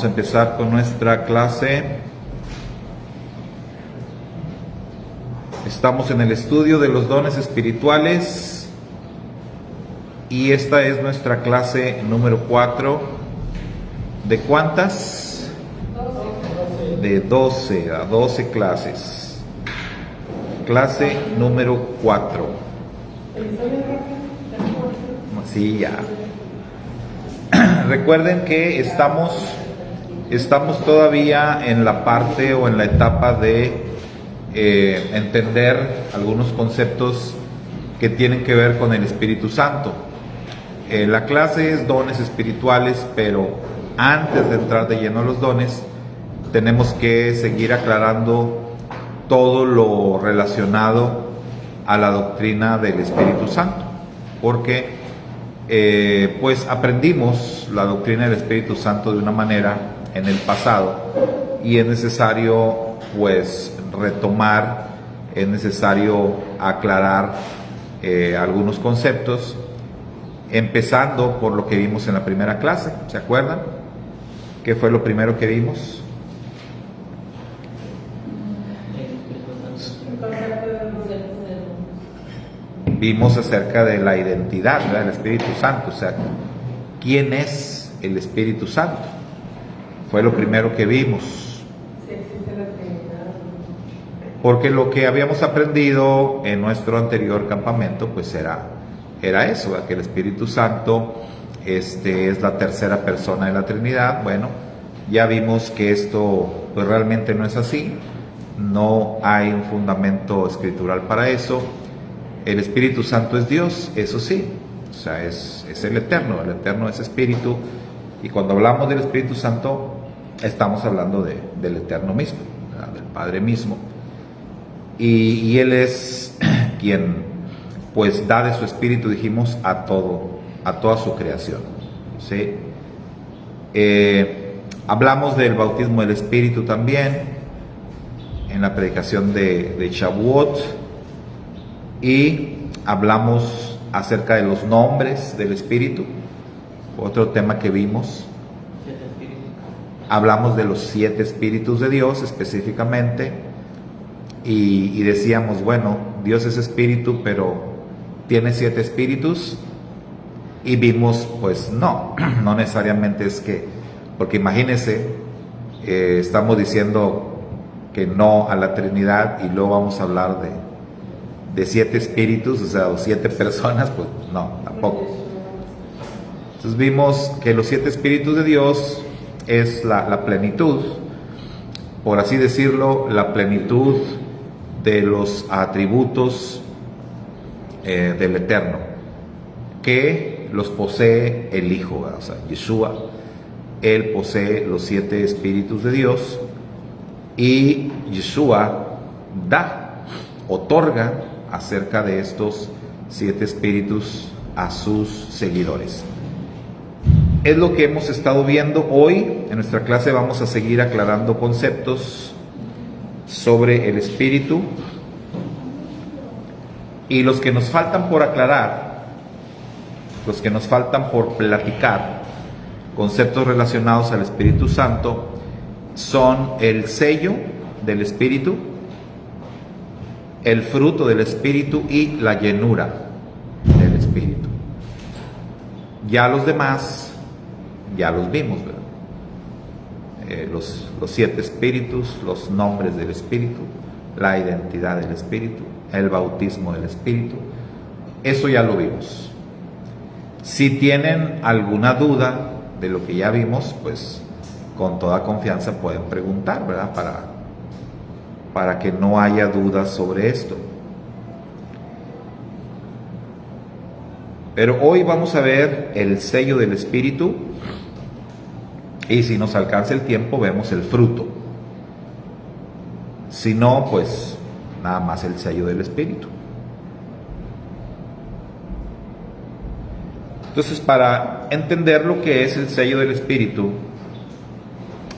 a empezar con nuestra clase. Estamos en el estudio de los dones espirituales y esta es nuestra clase número 4. ¿De cuántas? 12. De 12 a 12 clases. Clase número 4. Sí, ya. Recuerden que estamos todavía en la parte o en la etapa de entender algunos conceptos que tienen que ver con el Espíritu Santo. La clase es dones espirituales, pero antes de entrar de lleno a los dones, tenemos que seguir aclarando todo lo relacionado a la doctrina del Espíritu Santo, porque pues aprendimos la doctrina del Espíritu Santo de una manera en el pasado y es necesario pues retomar, es necesario aclarar algunos conceptos, empezando por lo que vimos en la primera clase. ¿Se acuerdan? ¿Qué fue lo primero que vimos? Vimos acerca de la identidad, ¿verdad?, del Espíritu Santo, o sea, ¿quién es el Espíritu Santo? Fue lo primero que vimos. Porque lo que habíamos aprendido en nuestro anterior campamento, pues era eso, ¿verdad?, que el Espíritu Santo es la tercera persona de la Trinidad. Bueno, ya vimos que esto pues realmente no es así, no hay un fundamento escritural para eso. El Espíritu Santo es Dios, eso sí, o sea, es el Eterno es Espíritu, y cuando hablamos del Espíritu Santo, estamos hablando del Eterno mismo, ¿verdad?, del Padre mismo, y Él es quien, pues, da de su Espíritu, dijimos, a toda su creación, ¿sí? Hablamos del bautismo del Espíritu también, en la predicación de Shavuot, y hablamos acerca de los nombres del Espíritu, otro tema que vimos. Hablamos de los 7 Espíritus de Dios específicamente, y decíamos, bueno, Dios es Espíritu, pero ¿tiene 7 Espíritus? Y vimos, pues no necesariamente es que, porque imagínense, estamos diciendo que no a la Trinidad y luego vamos a hablar de 7 espíritus, o sea, o 7 personas, pues no, tampoco. Entonces vimos que los 7 espíritus de Dios es la plenitud, por así decirlo, la plenitud de los atributos del Eterno, que los posee el Hijo, ¿verdad? O sea, Yeshua, Él posee los 7 espíritus de Dios, y Yeshua otorga acerca de estos 7 espíritus a sus seguidores. Es lo que hemos estado viendo hoy. En nuestra clase vamos a seguir aclarando conceptos sobre el Espíritu, y los que nos faltan por aclarar, los que nos faltan por platicar, conceptos relacionados al Espíritu Santo, son el sello del Espíritu, el fruto del Espíritu y la llenura del Espíritu. Ya los demás, ya los vimos, ¿verdad? Los 7 espíritus, los nombres del Espíritu, la identidad del Espíritu, el bautismo del Espíritu, eso ya lo vimos. Si tienen alguna duda de lo que ya vimos, pues con toda confianza pueden preguntar, ¿verdad?, para que no haya dudas sobre esto. Pero hoy vamos a ver el sello del Espíritu, y si nos alcanza el tiempo vemos el fruto. Si no, pues nada más el sello del Espíritu. Entonces, para entender lo que es el sello del Espíritu,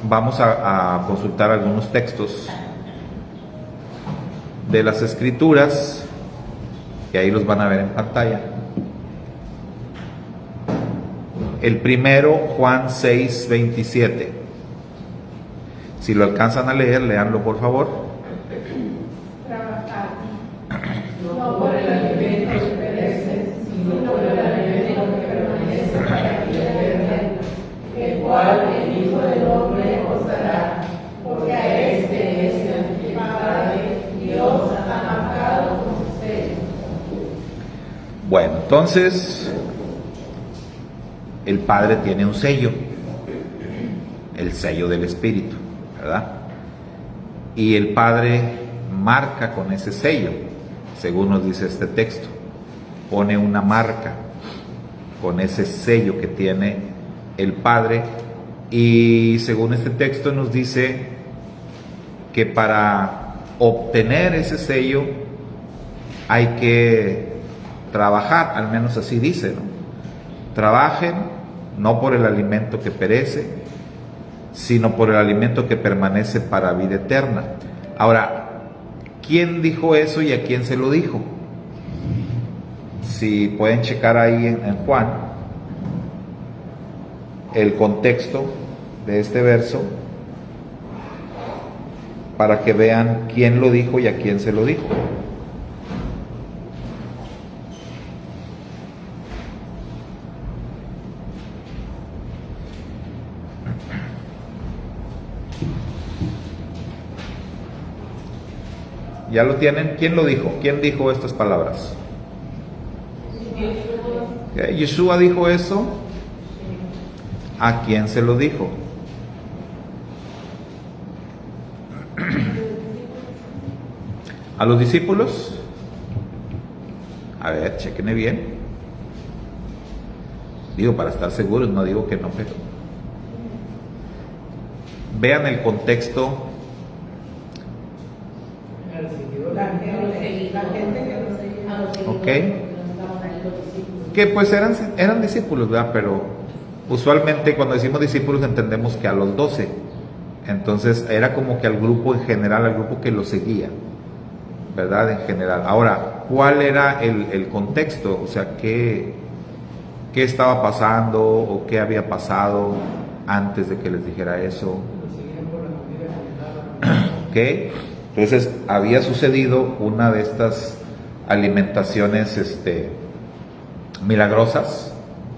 vamos a consultar algunos textos de las Escrituras, y ahí los van a ver en pantalla. El primero, Juan 6:27. Si lo alcanzan a leer, léanlo por favor. Trabajar, no por el alimento que perece, sino por el alimento que permanece para vida eterna, el cual el Hijo del Hombre os dará, porque a este es el que Padre Dios ha marcado con su sello. Bueno, entonces el Padre tiene un sello, el sello del Espíritu, ¿verdad? Y el Padre marca con ese sello, según nos dice este texto, pone una marca con ese sello que tiene el Padre, y según este texto nos dice que para obtener ese sello hay que trabajar, al menos así dice, ¿no? Trabajen no por el alimento que perece, sino por el alimento que permanece para vida eterna. Ahora, ¿quién dijo eso y a quién se lo dijo? Si pueden checar ahí en Juan el contexto de este verso para que vean quién lo dijo y a quién se lo dijo. ¿Ya lo tienen? ¿Quién lo dijo? ¿Quién dijo estas palabras? Yeshua dijo eso. ¿A quién se lo dijo? ¿A los discípulos? A ver, chequenme bien. Digo, para estar seguros, no digo que no, pero vean el contexto. Ok, que pues eran discípulos, ¿verdad? Pero usualmente cuando decimos discípulos entendemos que a los 12. Entonces era como que al grupo en general, al grupo que lo seguía, ¿verdad? En general. Ahora, ¿cuál era el contexto? O sea, ¿qué estaba pasando o qué había pasado antes de que les dijera eso? ¿Ok? Entonces había sucedido una de estas alimentaciones milagrosas.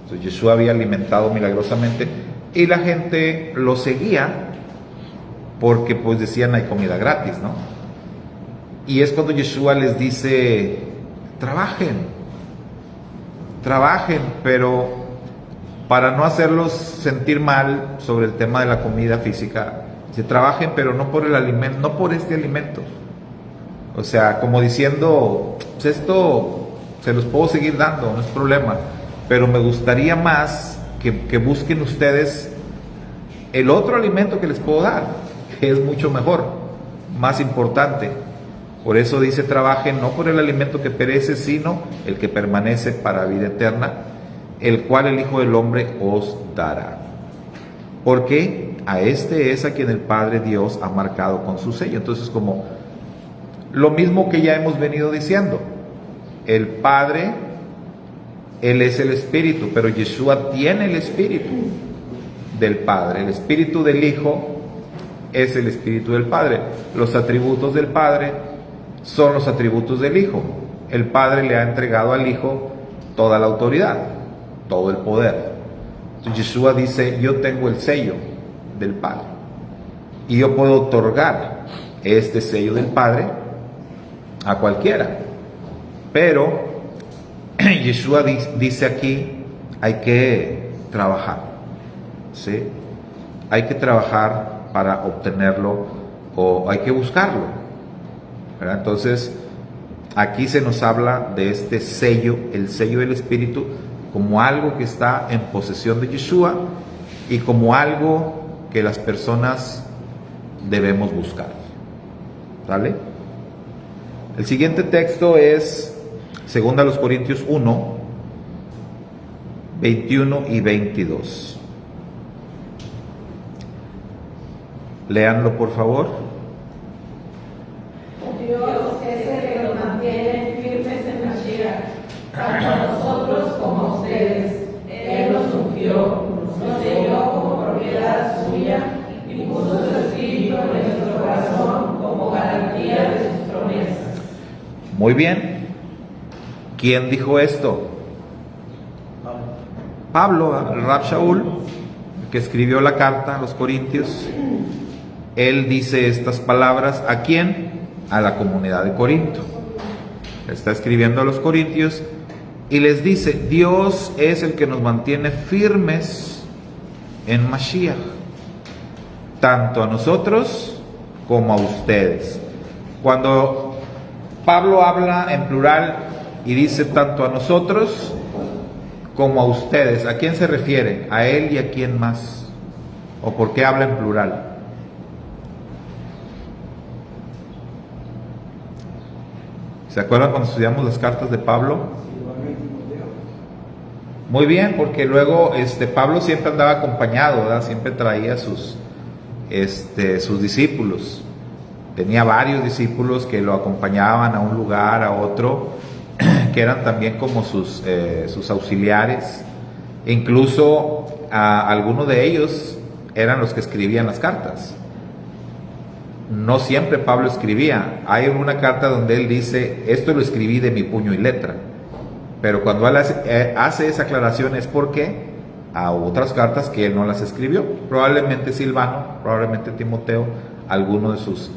Entonces Yeshua había alimentado milagrosamente y la gente lo seguía porque pues decían hay comida gratis, ¿no? Y es cuando Yeshua les dice, trabajen, pero para no hacerlos sentir mal sobre el tema de la comida física, se trabajen, pero no por el alimento, no por este alimento. O sea, como diciendo, pues esto se los puedo seguir dando, no es problema, pero me gustaría más que busquen ustedes el otro alimento que les puedo dar, que es mucho mejor, más importante. Por eso dice, trabajen no por el alimento que perece, sino el que permanece para vida eterna, el cual el Hijo del Hombre os dará. Porque a este es a quien el Padre Dios ha marcado con su sello. Entonces, como lo mismo que ya hemos venido diciendo, el Padre, Él es el Espíritu, pero Yeshua tiene el Espíritu del Padre. El Espíritu del Hijo es el Espíritu del Padre. Los atributos del Padre son los atributos del Hijo. El Padre le ha entregado al Hijo toda la autoridad, todo el poder. Entonces Yeshua dice, yo tengo el sello del Padre y yo puedo otorgar este sello del Padre a cualquiera. Pero Yeshua dice aquí, hay que trabajar, ¿sí? Hay que trabajar para obtenerlo o hay que buscarlo, ¿verdad? Entonces aquí se nos habla de este sello, el sello del Espíritu, como algo que está en posesión de Yeshua y como algo que las personas debemos buscar. ¿Sale? El siguiente texto es 2 Corintios 1, 21 y 22. Léanlo, por favor. Dios es el que nos mantiene firmes en la Mashiach, tanto a nosotros como a ustedes. Él nos ungió, nos selló como propiedad suya y puso su espíritu en Muy bien. ¿Quién dijo esto? Pablo, el Rab Shaul, que escribió la carta a los Corintios. Él dice estas palabras. ¿A quién? A la comunidad de Corinto. Está escribiendo a los Corintios y les dice: Dios es el que nos mantiene firmes en Mashiach, tanto a nosotros como a ustedes. Cuando Pablo habla en plural y dice tanto a nosotros como a ustedes, ¿a quién se refiere? ¿A él y a quién más? ¿O por qué habla en plural? ¿Se acuerdan cuando estudiamos las cartas de Pablo? Muy bien, porque luego Pablo siempre andaba acompañado, ¿verdad? Siempre traía sus discípulos. Tenía varios discípulos que lo acompañaban a un lugar, a otro, que eran también como sus auxiliares. Incluso algunos de ellos eran los que escribían las cartas. No siempre Pablo escribía. Hay una carta donde él dice: esto lo escribí de mi puño y letra. Pero cuando él hace esa aclaración es porque a otras cartas que él no las escribió. Probablemente Silvano, probablemente Timoteo, algunos de sus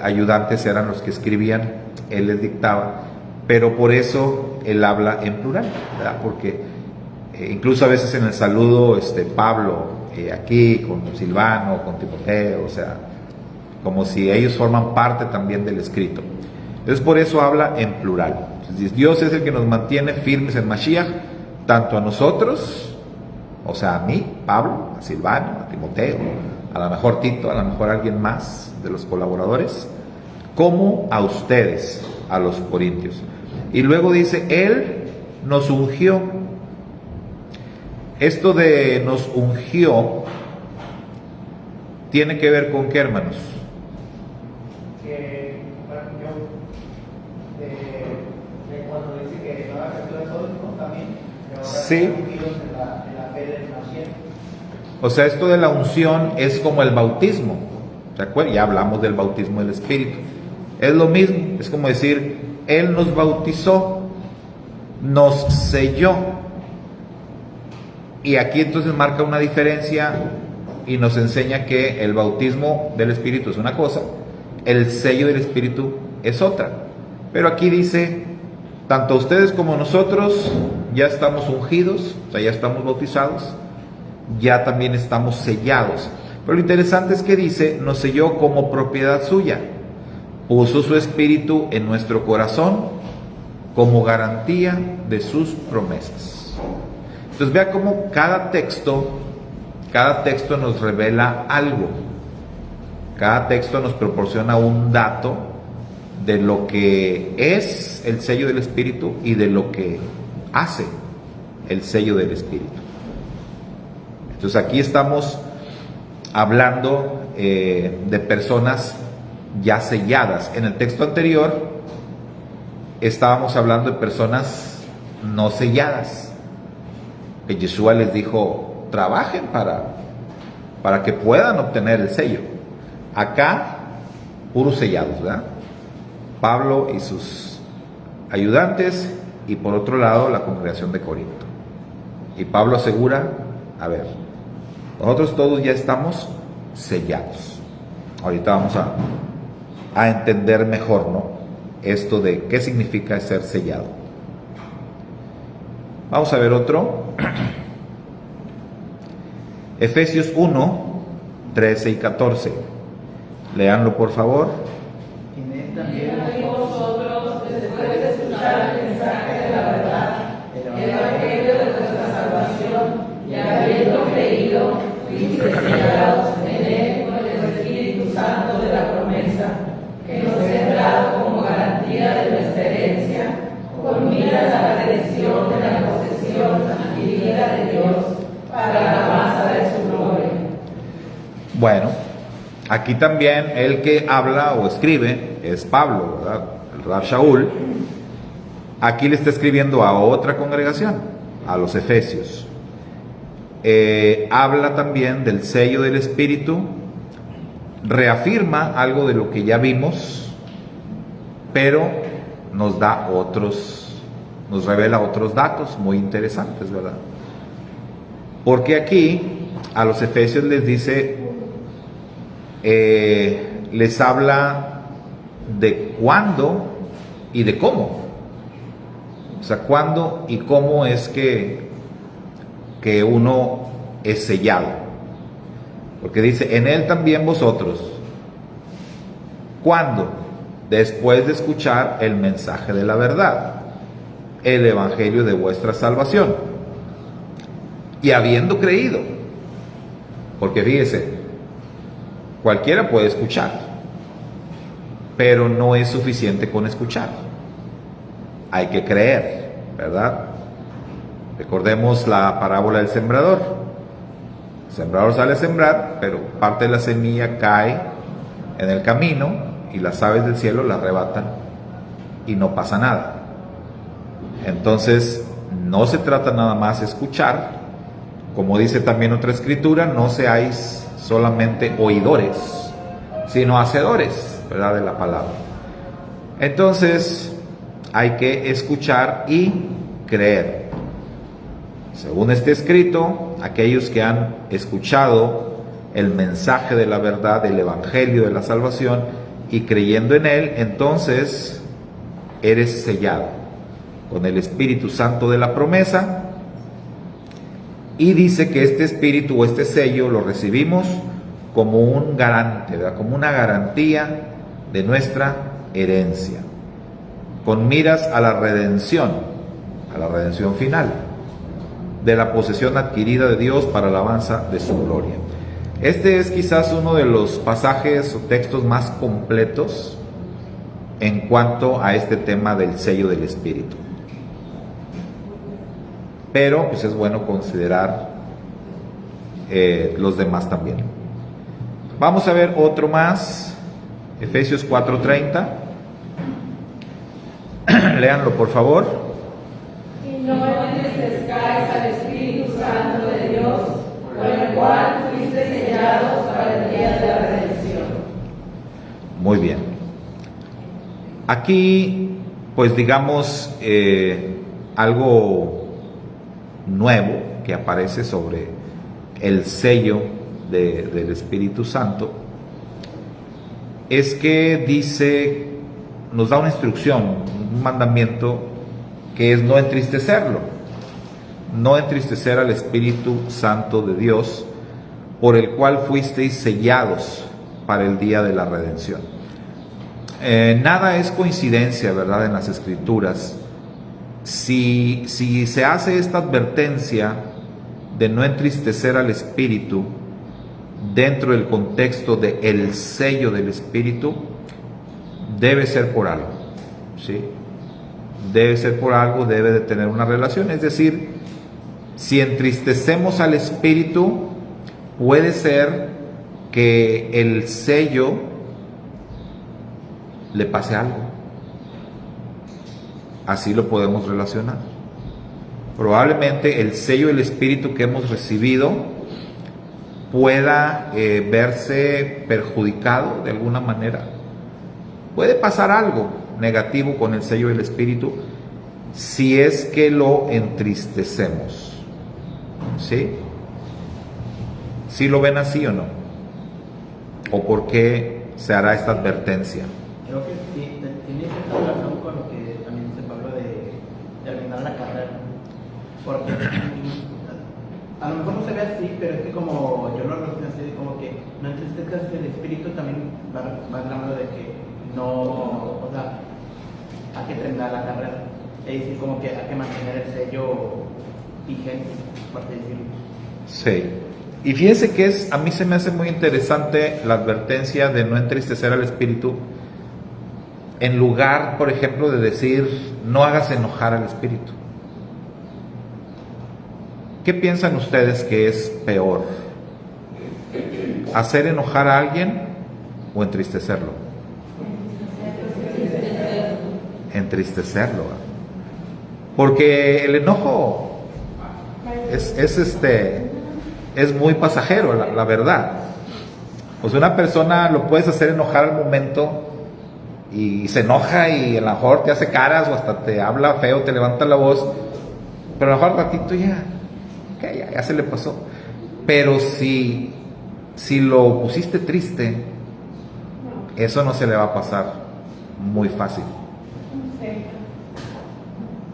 ayudantes eran los que escribían, él les dictaba. Pero por eso él habla en plural, ¿verdad? Porque incluso a veces en el saludo, Pablo aquí con Silvano, con Timoteo, o sea, como si ellos forman parte también del escrito. Entonces por eso habla en plural. Entonces, Dios es el que nos mantiene firmes en Mashiach, tanto a nosotros, o sea, a mí, Pablo, a Silvano, a Timoteo, a lo mejor Tito, a lo mejor alguien más de los colaboradores, como a ustedes, a los corintios. Y luego dice: Él nos ungió. Esto de nos ungió tiene que ver con ¿qué, hermanos? Cuando dice que no haga caso de todos, también, sí. En la fe del Mashiach. O sea, esto de la unción es como el bautismo. ¿Se acuerdan? Ya hablamos del bautismo del Espíritu. Es lo mismo, es como decir: Él nos bautizó, nos selló. Y aquí entonces marca una diferencia y nos enseña que el bautismo del Espíritu es una cosa, el sello del Espíritu es otra. Pero aquí dice: tanto ustedes como nosotros ya estamos ungidos, o sea, ya estamos bautizados, ya también estamos sellados. Pero lo interesante es que dice: nos selló como propiedad suya, puso su Espíritu en nuestro corazón como garantía de sus promesas. Entonces vea cómo cada texto nos revela algo. Cada texto nos proporciona un dato de lo que es el sello del Espíritu y de lo que hace el sello del Espíritu. Entonces aquí estamos hablando de personas ya selladas. En el texto anterior estábamos hablando de personas no selladas, que Yeshua les dijo: trabajen para que puedan obtener el sello. Acá, puros sellados, ¿verdad? Pablo y sus ayudantes, y por otro lado la congregación de Corinto. Y Pablo asegura: a ver, nosotros todos ya estamos sellados. Ahorita vamos a entender mejor, ¿no?, esto de qué significa ser sellado. Vamos a ver otro. Efesios 1, 13 y 14. Leanlo, por favor. Y vosotros, después de escuchar el mensaje de la verdad, el evangelio de nuestra salvación, y habiendo creído, fuisteis sellados en él con el Espíritu Santo de la promesa, que nos es dado como garantía de nuestra herencia, con miras a la redención de la posesión adquirida de Dios para la alabanza de su gloria. Bueno, aquí también el que habla o escribe es Pablo, ¿verdad?, el Rab Shaul. Aquí le está escribiendo a otra congregación, a los Efesios. Habla también del sello del Espíritu, reafirma algo de lo que ya vimos, pero nos revela otros datos muy interesantes, ¿verdad? Porque aquí a los efesios les dice, les habla de cuándo y de cómo. O sea, cuándo y cómo es que uno es sellado. Porque dice, en él también vosotros. ¿Cuándo? Después de escuchar el mensaje de la verdad, el evangelio de vuestra salvación. Y habiendo creído. Porque fíjese, cualquiera puede escuchar, pero no es suficiente con escuchar. Hay que creer, ¿verdad? Recordemos la parábola del sembrador. El sembrador sale a sembrar, pero parte de la semilla cae en el camino y las aves del cielo la arrebatan y no pasa nada. Entonces, no se trata nada más de escuchar, como dice también otra escritura, no seáis solamente oidores, sino hacedores, ¿verdad?, de la palabra. Entonces, hay que escuchar y creer. Según este escrito, aquellos que han escuchado el mensaje de la verdad, el evangelio de la salvación, y creyendo en él, entonces eres sellado con el Espíritu Santo de la promesa. Y dice que este espíritu o este sello lo recibimos como un garante, ¿verdad?, como una garantía de nuestra herencia, con miras a la redención final, de la posesión adquirida de Dios para alabanza de su gloria. Este es quizás uno de los pasajes o textos más completos en cuanto a este tema del sello del Espíritu. Pero pues es bueno considerar los demás también. Vamos a ver otro más, Efesios 4:30. Léanlo por favor. Y no entristezcáis al Espíritu Santo de Dios, por el cual fuisteis sellados para el día de la redención. Muy bien. Aquí, pues digamos, algo nuevo que aparece sobre el sello del Espíritu Santo es que dice, nos da una instrucción, un mandamiento, que es no entristecerlo, no entristecer al Espíritu Santo de Dios, por el cual fuisteis sellados para el día de la redención. Nada es coincidencia, ¿verdad?, en las Escrituras. Si se hace esta advertencia de no entristecer al Espíritu dentro del contexto de el sello del Espíritu, debe ser por algo, ¿sí? Debe ser por algo, debe de tener una relación. Es decir, si entristecemos al Espíritu, puede ser que el sello le pase algo. Así lo podemos relacionar. Probablemente el sello del Espíritu que hemos recibido pueda verse perjudicado de alguna manera. Puede pasar algo negativo con el sello del Espíritu si es que lo entristecemos. ¿Sí? ¿Sí lo ven así o no? ¿O por qué se hará esta advertencia? Creo que sí, tiene cierta relación con lo que también dice Pablo de terminar la carrera. Porque a lo mejor no se ve así, pero es que como yo lo relaciono así, como que no entristezcas el espíritu, también va hablando de que no, o sea, hay que terminar la carrera. Es decir, como que hay que mantener el sello vigente, por así decirlo. Sí. Y fíjense que a mí se me hace muy interesante la advertencia de no entristecer al Espíritu, en lugar, por ejemplo, de decir, no hagas enojar al Espíritu. ¿Qué piensan ustedes que es peor? ¿Hacer enojar a alguien o entristecerlo? Entristecerlo. Porque el enojo es muy pasajero, la verdad. Pues una persona lo puedes hacer enojar al momento y se enoja y a lo mejor te hace caras o hasta te habla feo, te levanta la voz, pero a lo mejor al ratito ya se le pasó. Pero si lo pusiste triste, eso no se le va a pasar muy fácil.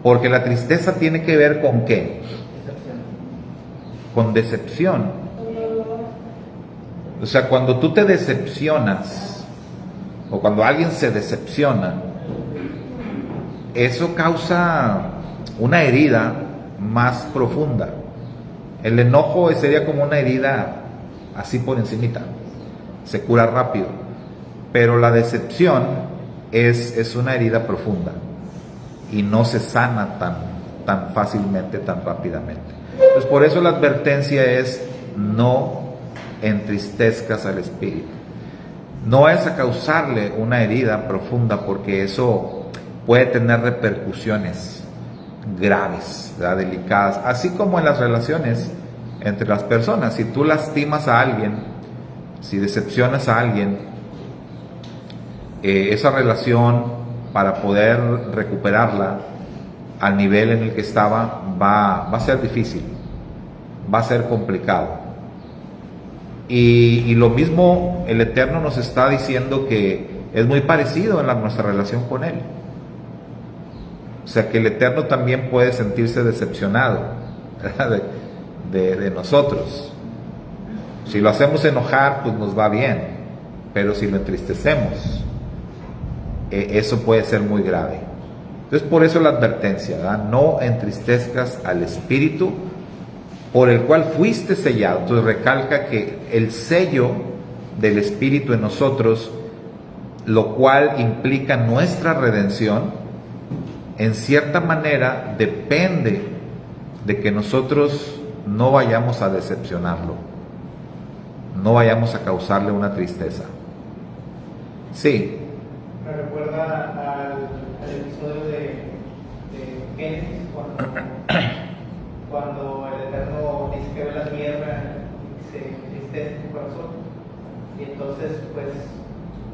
Porque la tristeza tiene que ver con ¿qué? Con decepción. O sea, cuando tú te decepcionas, o cuando alguien se decepciona, eso causa una herida más profunda. El enojo sería como una herida así por encimita, se cura rápido, pero la decepción es una herida profunda y no se sana tan fácilmente, tan rápidamente. Entonces, por eso la advertencia es: no entristezcas al espíritu. No es a causarle una herida profunda, porque eso puede tener repercusiones graves, ¿verdad? Delicadas, así como en las relaciones entre las personas. Si tú lastimas a alguien, si decepcionas a alguien, esa relación, para poder recuperarla al nivel en el que estaba, va a ser difícil, va a ser complicado. Y lo mismo el Eterno nos está diciendo, que es muy parecido en nuestra relación con Él. O sea, que el Eterno también puede sentirse decepcionado, ¿verdad? de nosotros. Si lo hacemos enojar, pues nos va bien, pero si lo entristecemos, eso puede ser muy grave. Entonces, por eso la advertencia, ¿verdad? No entristezcas al Espíritu por el cual fuiste sellado. Entonces recalca que el sello del Espíritu en nosotros, lo cual implica nuestra redención, en cierta manera depende de que nosotros no vayamos a decepcionarlo, no vayamos a causarle una tristeza. Sí. Me recuerda al episodio de Génesis, cuando el Eterno dice que ve la tierra y se entristece en su corazón. Y entonces, pues,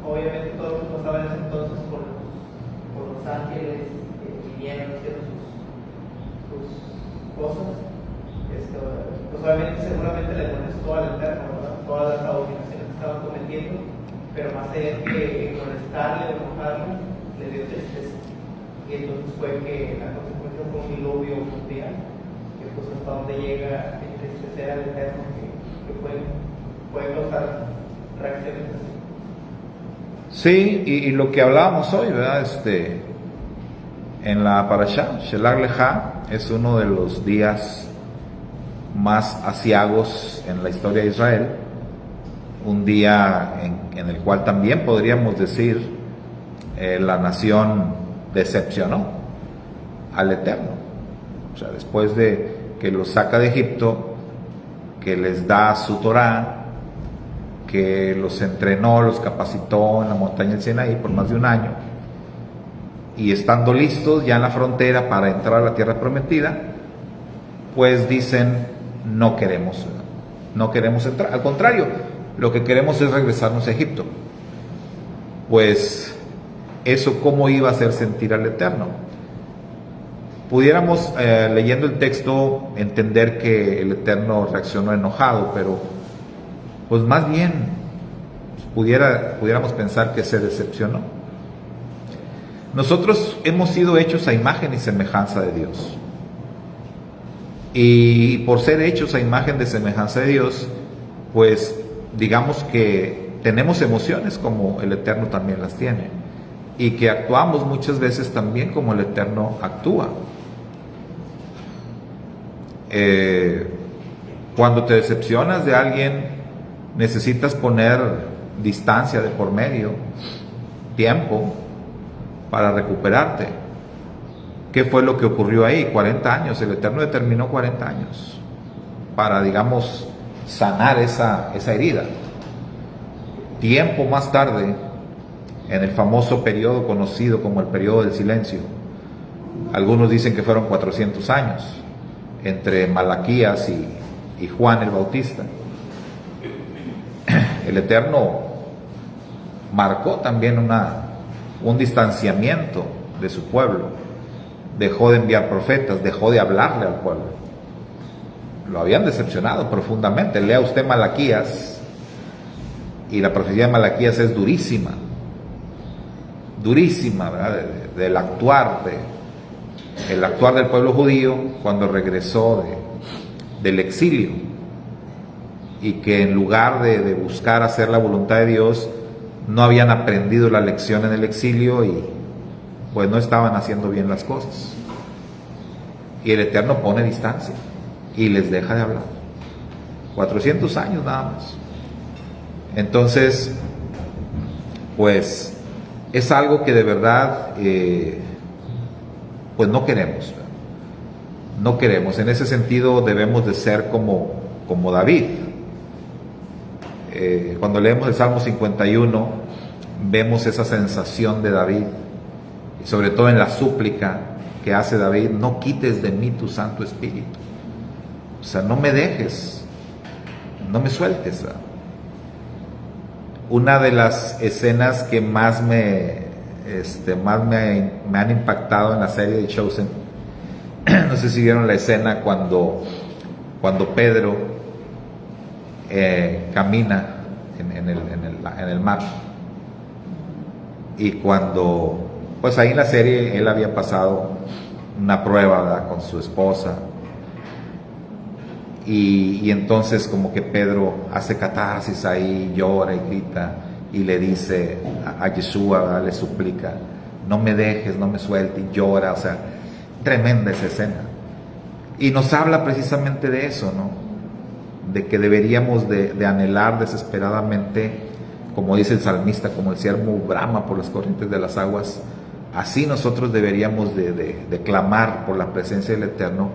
obviamente todo lo que pasaba en ese entonces por los ángeles que vinieron haciendo sus cosas, pues obviamente seguramente le molestó al Eterno, ¿verdad? Todas las abominaciones que estaban cometiendo, pero más allá que molestarle, de enojarle, le dio tristeza. Y entonces fue que la consecuencia fue un diluvio mundial, que pues hasta donde llega a entristecer al Eterno, que puede causar reacciones así. Sí, y lo que hablábamos hoy, ¿verdad? En la Parashá, Shelach Lecha, es uno de los días más aciagos en la historia de Israel, un día en el cual también podríamos decir la nación decepcionó al Eterno. O sea, después de que los saca de Egipto, que les da su Torá, que los entrenó, los capacitó en la montaña del Sinaí por más de un año, y estando listos ya en la frontera para entrar a la tierra prometida, pues dicen: no queremos entrar, al contrario, lo que queremos es regresarnos a Egipto. Pues eso, ¿cómo iba a hacer sentir al Eterno? Pudiéramos, leyendo el texto, entender que el Eterno reaccionó enojado, pero pues más bien pudiéramos pensar que se decepcionó. Nosotros hemos sido hechos a imagen y semejanza de Dios, y por ser hechos a imagen de semejanza de Dios, pues digamos que tenemos emociones como el Eterno también las tiene, y que actuamos muchas veces también como el Eterno actúa. Cuando te decepcionas de alguien, necesitas poner distancia de por medio, tiempo, para recuperarte. ¿Qué fue lo que ocurrió ahí? 40 años, el Eterno determinó 40 años para, digamos, sanar esa herida. Tiempo más tarde, en el famoso periodo conocido como el periodo del silencio, algunos dicen que fueron 400 años, entre Malaquías y Juan el Bautista, el Eterno marcó también un distanciamiento de su pueblo. Dejó de enviar profetas, dejó de hablarle al pueblo. Lo habían decepcionado profundamente. Lea usted Malaquías, y la profecía de Malaquías es durísima, durísima, ¿verdad? Del actuar, el actuar del pueblo judío cuando regresó del exilio, y que en lugar de buscar hacer la voluntad de Dios, no habían aprendido la lección en el exilio y pues no estaban haciendo bien las cosas. Y el Eterno pone distancia y les deja de hablar. 400 años nada más. Entonces, pues es algo que de verdad pues no queremos. No queremos. En ese sentido debemos de ser como David. Cuando leemos el Salmo 51, vemos esa sensación de David, y sobre todo en la súplica que hace David: no quites de mí tu Santo Espíritu. O sea, no me dejes, no me sueltes, ¿verdad? Una de las escenas que más me han impactado en la serie de Chosen, no sé si vieron la escena cuando Pedro camina en el mar, y cuando, pues ahí en la serie él había pasado una prueba, ¿verdad?, con su esposa, y entonces como que Pedro hace catarsis ahí, llora y grita y le dice a Yeshua, ¿verdad?, le suplica: no me dejes, no me sueltes, y llora. O sea, tremenda esa escena, y nos habla precisamente de eso, ¿no? De que deberíamos de anhelar desesperadamente, como dice el salmista: como el ciervo brama por las corrientes de las aguas, así nosotros deberíamos de clamar por la presencia del Eterno,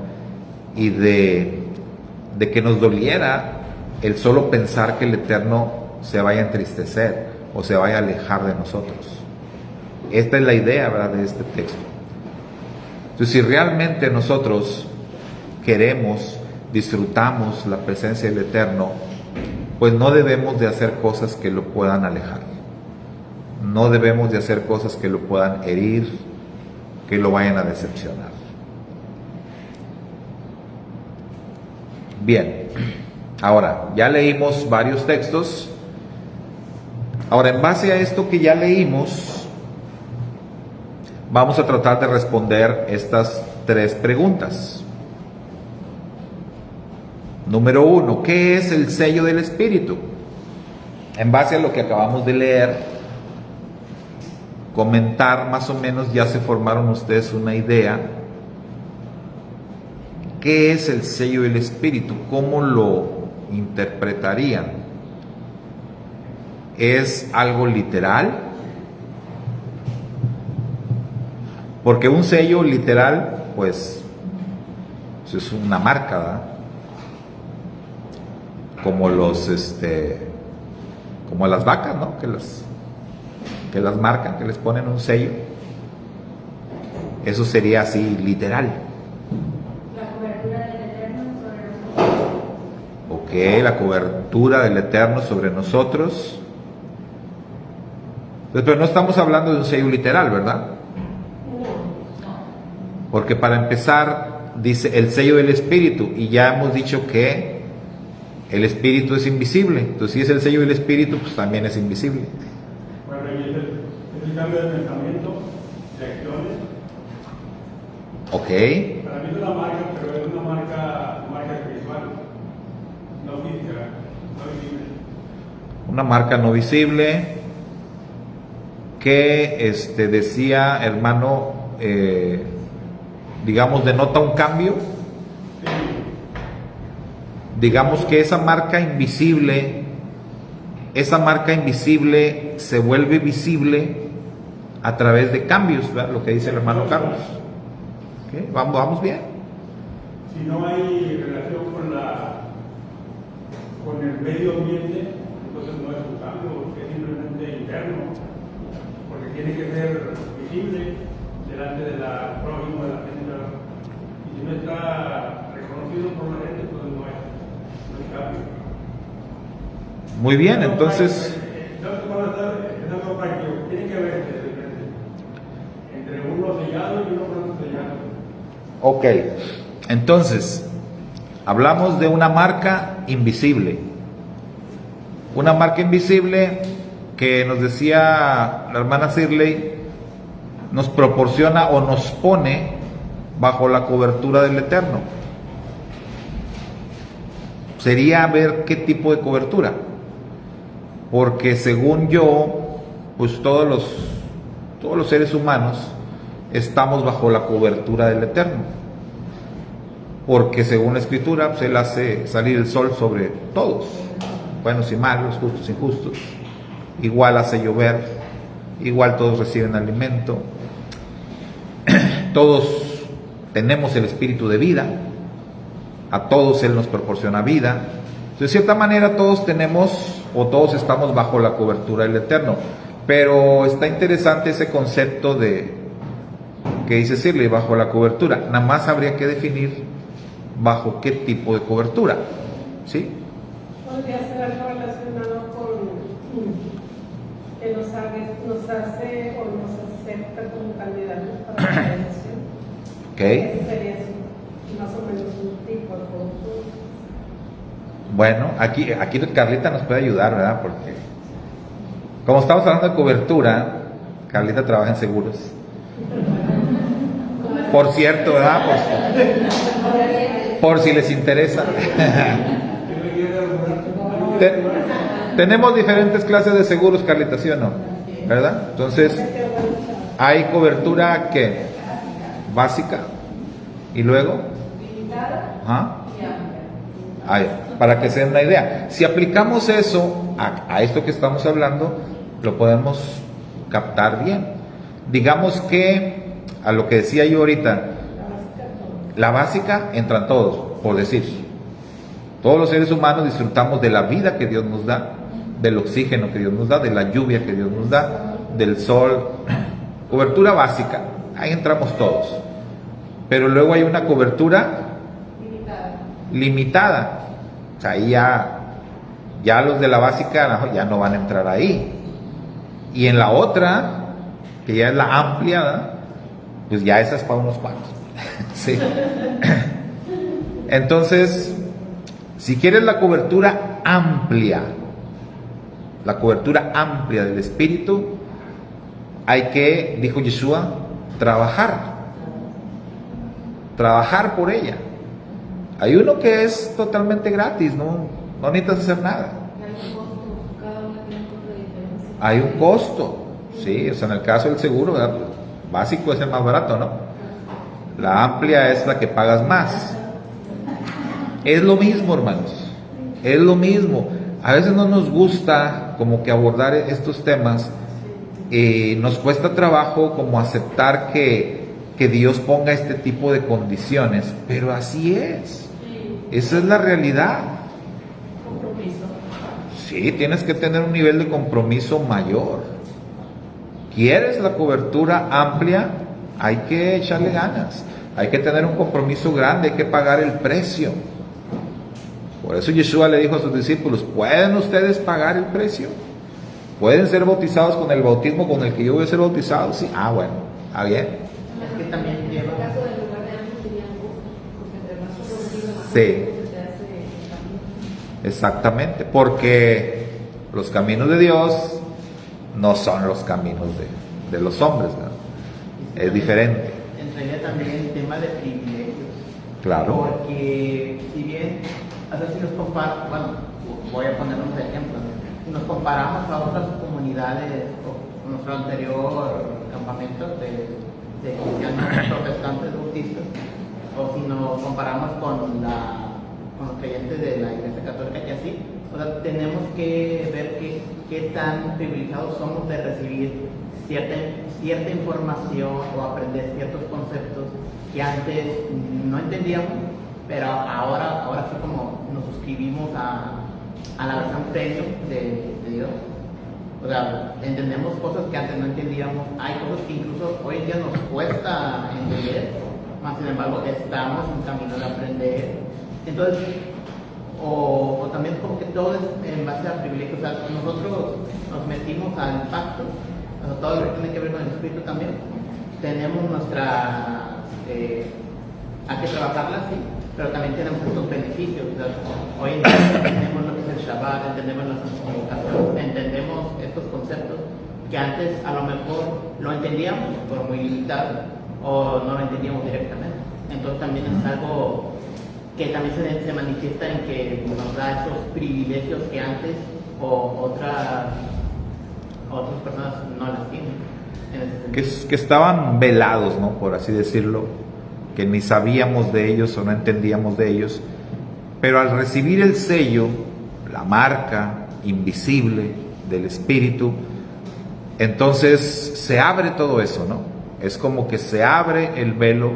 y de que nos doliera el solo pensar que el Eterno se vaya a entristecer o se vaya a alejar de nosotros. Esta es la idea, ¿verdad?, de este texto. Entonces, si realmente nosotros queremos, disfrutamos la presencia del Eterno, pues no debemos de hacer cosas que lo puedan alejar. No debemos de hacer cosas que lo puedan herir, que lo vayan a decepcionar. Bien, ahora ya leímos varios textos. Ahora, en base a esto que ya leímos, vamos a tratar de responder estas 3 preguntas. Número 1, ¿qué es el sello del Espíritu? En base a lo que acabamos de leer, comentar más o menos, ya se formaron ustedes una idea. ¿Qué es el sello del Espíritu? ¿Cómo lo interpretarían? ¿Es algo literal? Porque un sello literal, pues es una marca, ¿verdad? Como como las vacas, ¿no? Que las marcan, que les ponen un sello. Eso sería así, literal. La cobertura del Eterno sobre nosotros. Pero no estamos hablando de un sello literal, ¿verdad? Porque para empezar, dice el sello del Espíritu, y ya hemos dicho que el Espíritu es invisible. Entonces, si es el sello del Espíritu, pues también es invisible. Bueno, y es el cambio de pensamiento, de acciones. Ok. Para mí es una marca, pero es una marca espiritual. No física, no visible. Una marca no visible que decía, hermano, digamos, denota un cambio. Digamos que esa marca invisible se vuelve visible a través de cambios, ¿verdad? Lo que dice el hermano Carlos. ¿Okay? ¿Vamos bien? Si no hay relación con el medio ambiente, entonces no es un cambio, es simplemente interno, porque tiene que ser visible delante de la prójimo, de la gente, y si no está reconocido por la gente, entonces no es cambio. Muy bien, entonces... No es algo práctico, tiene que haber Ok, entonces, hablamos de una marca invisible. Una marca invisible que nos decía la hermana Shirley, nos proporciona o nos pone bajo la cobertura del Eterno. Sería ver qué tipo de cobertura. Porque según yo, pues todos los seres humanos estamos bajo la cobertura del Eterno. Porque según la Escritura, pues Él hace salir el sol sobre todos, buenos y malos, justos y injustos. Igual hace llover, igual todos reciben alimento. Todos tenemos el espíritu de vida, a todos Él nos proporciona vida. De cierta manera todos tenemos o todos estamos bajo la cobertura del Eterno. Pero está interesante ese concepto de que dice Shirley, bajo la cobertura. Nada más habría que definir bajo qué tipo de cobertura, ¿sí? Podría ser algo relacionado con que nos hace o nos acepta como candidatos para la elección. Ok. Ese sería más o menos un tipo de cobertura. Bueno, aquí Carlita nos puede ayudar, ¿verdad? Porque como estamos hablando de cobertura, Carlita trabaja en seguros. Por cierto, ¿verdad? Por si les interesa. Tenemos diferentes clases de seguros, Carlita, ¿sí o no? ¿Verdad? Entonces, hay cobertura que básica y luego para que se den una idea. Si aplicamos eso a esto que estamos hablando, lo podemos captar bien. Digamos que a lo que decía yo ahorita, la básica entran todos, por decir. Todos los seres humanos disfrutamos de la vida que Dios nos da, del oxígeno que Dios nos da, de la lluvia que Dios nos da, del sol. Cobertura básica, ahí entramos todos. Pero luego hay una cobertura limitada. O sea, ahí ya los de la básica ya no van a entrar ahí. Y en la otra, que ya es la ampliada, pues ya esa es para unos cuantos. Sí. Entonces, si quieres la cobertura amplia del Espíritu, hay que, dijo Yeshua, trabajar por ella. Hay uno que es totalmente gratis, no necesitas hacer nada. Hay un costo, sí, o sea, en el caso del seguro, ¿verdad? Básico es el más barato, ¿no? La amplia es la que pagas más. Es lo mismo, hermanos, es lo mismo. A veces no nos gusta como que abordar estos temas, nos cuesta trabajo como aceptar que Dios ponga este tipo de condiciones, pero así es. Esa es la realidad. Compromiso. Sí, tienes que tener un nivel de compromiso mayor. ¿Quieres la cobertura amplia? Hay que echarle ganas. Hay que tener un compromiso grande, hay que pagar el precio. Por eso Yeshua le dijo a sus discípulos, ¿pueden ustedes pagar el precio? ¿Pueden ser bautizados con el bautismo con el que yo voy a ser bautizado? Sí. Bueno, está bien. Es que también lleva. Sí, exactamente, porque los caminos de Dios no son los caminos de los hombres, ¿no? Es diferente. Entraría también el tema de privilegios. Claro. Porque si bien, si nos comparamos, bueno, voy a poner unos ejemplos, si nos comparamos a otras comunidades, o nuestro anterior campamento de cristianos protestantes bautistas, o si nos comparamos con los creyentes de la Iglesia Católica y así, o sea, tenemos que ver qué tan privilegiados somos de recibir cierta información o aprender ciertos conceptos que antes no entendíamos, pero ahora sí como nos suscribimos a la versión premium de Dios. O sea, entendemos cosas que antes no entendíamos, hay cosas que incluso hoy en día nos cuesta entender, más sin embargo estamos en camino de aprender. Entonces, o también como que todo es en base a privilegios. O sea, nosotros nos metimos al pacto, o sea, todo lo que tiene que ver con el Espíritu también, tenemos nuestra, hay que trabajarla, sí, pero también tenemos estos beneficios. O sea, hoy en día entendemos lo que es el Shabbat, entendemos las convocaciones, entendemos estos conceptos que antes a lo mejor lo entendíamos, pero muy limitado, o no lo entendíamos directamente. Entonces también es algo que también se manifiesta en que nos da esos privilegios que antes o otras personas no las tienen. En ese sentido. Que estaban velados, ¿no? Por así decirlo, que ni sabíamos de ellos o no entendíamos de ellos, pero al recibir el sello, la marca invisible del Espíritu, entonces se abre todo eso, ¿no? Es como que se abre el velo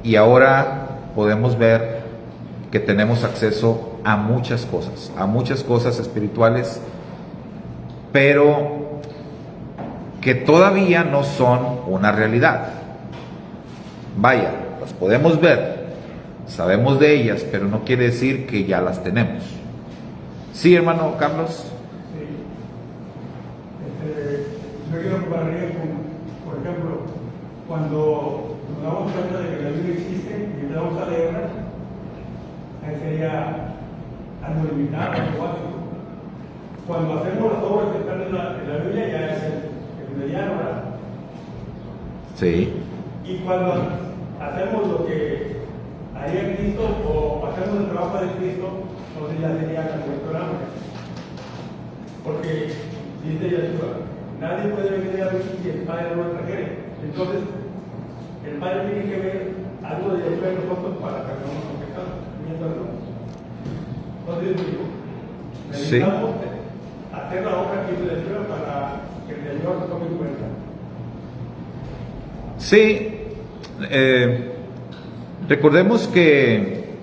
y ahora podemos ver que tenemos acceso a muchas cosas espirituales, pero que todavía no son una realidad. Vaya, las podemos ver, sabemos de ellas, pero no quiere decir que ya las tenemos. Sí, hermano Carlos. Yo quiero compararía con, por ejemplo, cuando nos damos cuenta de que la Biblia existe y empezamos a leerla, ahí sería algo limitado, algo básico. Cuando hacemos las obras que están en la Biblia, ya es el mediano, ¿verdad? Sí. Y cuando hacemos lo que haría Cristo o hacemos el trabajo de Cristo, entonces ya sería la cobertura amplia. Porque dice Yeshua, nadie puede venir a mí si el Padre no lo trajere. Entonces, el Padre tiene que ver algo de Yeshua en nosotros para que no nos confesamos. Entonces, digo, necesitamos hacer la obra que hizo Yeshua para que el Señor nos tome en cuenta. Sí, recordemos que